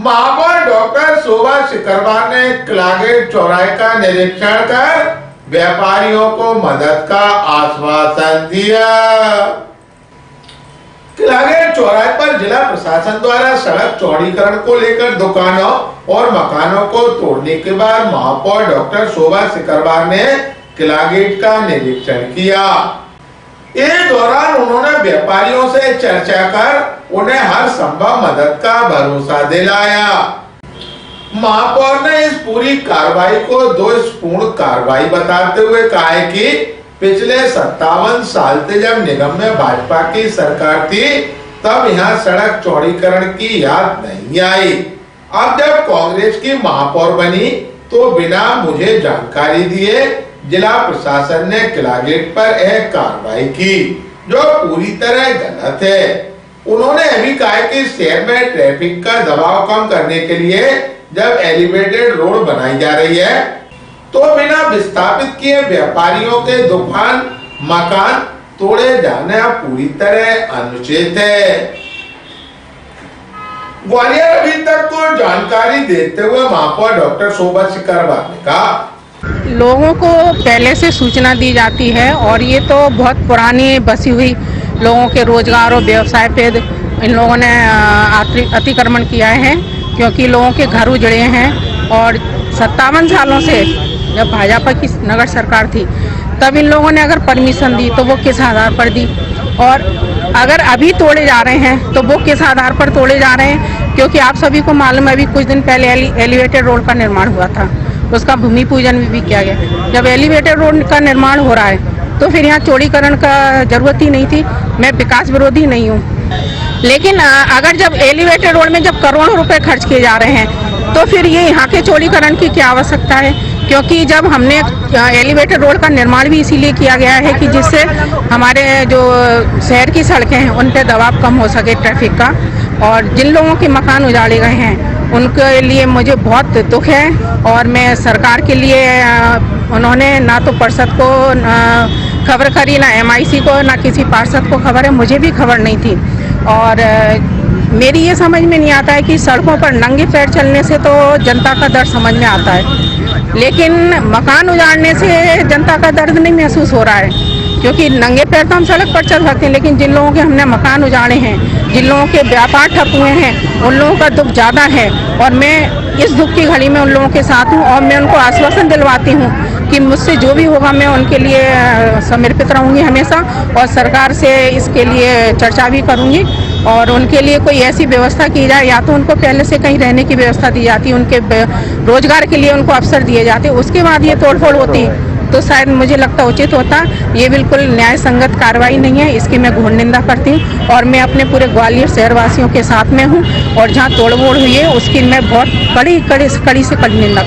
महापौर डॉक्टर शोभा सिकरवार ने किलागेट चौराहे का निरीक्षण कर व्यापारियों को मदद का आश्वासन दिया। किलागेट चौराहे पर जिला प्रशासन द्वारा सड़क चौड़ीकरण को लेकर दुकानों और मकानों को तोड़ने के बाद महापौर डॉक्टर शोभा सिकरवार ने किलागेट का निरीक्षण किया। इस दौरान उन्होंने व्यापारियों से चर्चा कर उन्हें हर संभव मदद का भरोसा दिलाया। महापौर ने इस पूरी कार्रवाई को दोषपूर्ण कार्रवाई बताते हुए कहा है कि पिछले 57 साल से जब निगम में भाजपा की सरकार थी तब यहाँ सड़क चौड़ीकरण की याद नहीं आई। अब जब कांग्रेस की महापौर बनी तो बिना मुझे जानकारी दिए जिला प्रशासन ने किलागेट पर एक कार्रवाई की जो पूरी तरह गलत है। उन्होंने अभी कहा कि शहर में ट्रैफिक का दबाव कम करने के लिए जब एलिवेटेड रोड बनाई जा रही है तो बिना विस्थापित किए व्यापारियों के दुकान मकान तोड़े जाना पूरी तरह अनुचित है। ग्वालियर अभी तक को जानकारी देते हुए महापौर डॉक्टर शोभा सिकरवार ने कहा, लोगों को पहले से सूचना दी जाती है और ये तो बहुत पुरानी बसी हुई लोगों के रोजगार और व्यवसाय पे इन लोगों ने अतिक्रमण किया है, क्योंकि लोगों के घर उजड़े हैं। और 57 सालों से जब भाजपा की नगर सरकार थी तब इन लोगों ने अगर परमिशन दी तो वो किस आधार पर दी, और अगर अभी तोड़े जा रहे हैं तो वो किस आधार पर तोड़े जा रहे हैं। क्योंकि आप सभी को मालूम है अभी कुछ दिन पहले एलिवेटेड रोड का निर्माण हुआ था, उसका भूमि पूजन भी किया गया। जब एलिवेटेड रोड का निर्माण हो रहा है तो फिर यहाँ चौड़ीकरण का जरूरत ही नहीं थी। मैं विकास विरोधी नहीं हूँ, लेकिन अगर जब एलिवेटेड रोड में जब करोड़ों रुपए खर्च किए जा रहे हैं तो फिर ये यहाँ के चौड़ीकरण की क्या आवश्यकता है। क्योंकि जब हमने एलिवेटेड रोड का निर्माण भी इसीलिए किया गया है कि जिससे हमारे जो शहर की सड़कें हैं उन पर दबाव कम हो सके ट्रैफिक का। और जिन लोगों के मकान उजाड़े गए हैं उनके लिए मुझे बहुत दुख है। और मैं सरकार के लिए उन्होंने ना तो पार्षद को खबर करी, ना MIC को, ना किसी पार्षद को खबर है, मुझे भी खबर नहीं थी। और मेरी ये समझ में नहीं आता है कि सड़कों पर नंगे पैर चलने से तो जनता का दर्द समझ में आता है, लेकिन मकान उजाड़ने से जनता का दर्द नहीं महसूस हो रहा है। क्योंकि नंगे पैर तो हम सड़क पर चल सकते हैं, लेकिन जिन लोगों के हमने मकान उजाड़े हैं, जिन लोगों के व्यापार ठप हुए हैं, उन लोगों का दुख ज़्यादा है। और मैं इस दुख की घड़ी में उन लोगों के साथ हूँ और मैं उनको आश्वासन दिलवाती हूँ कि मुझसे जो भी होगा मैं उनके लिए समर्पित रहूँगी हमेशा, और सरकार से इसके लिए चर्चा भी करूँगी। और उनके लिए कोई ऐसी व्यवस्था की जाए, या तो उनको पहले से कहीं रहने की व्यवस्था दी जाती, उनके रोजगार के लिए उनको अवसर दिए जाते, उसके बाद ये तोड़फोड़ होती तो शायद मुझे लगता उचित होता। ये बिल्कुल न्याय संगत कार्रवाई नहीं है, इसकी मैं घोर निंदा करती हूँ। और मैं अपने पूरे ग्वालियर शहरवासियों के साथ में हूँ, और जहाँ तोड़फोड़ हुई है उसकी मैं बहुत कड़ी से कड़ी निंदा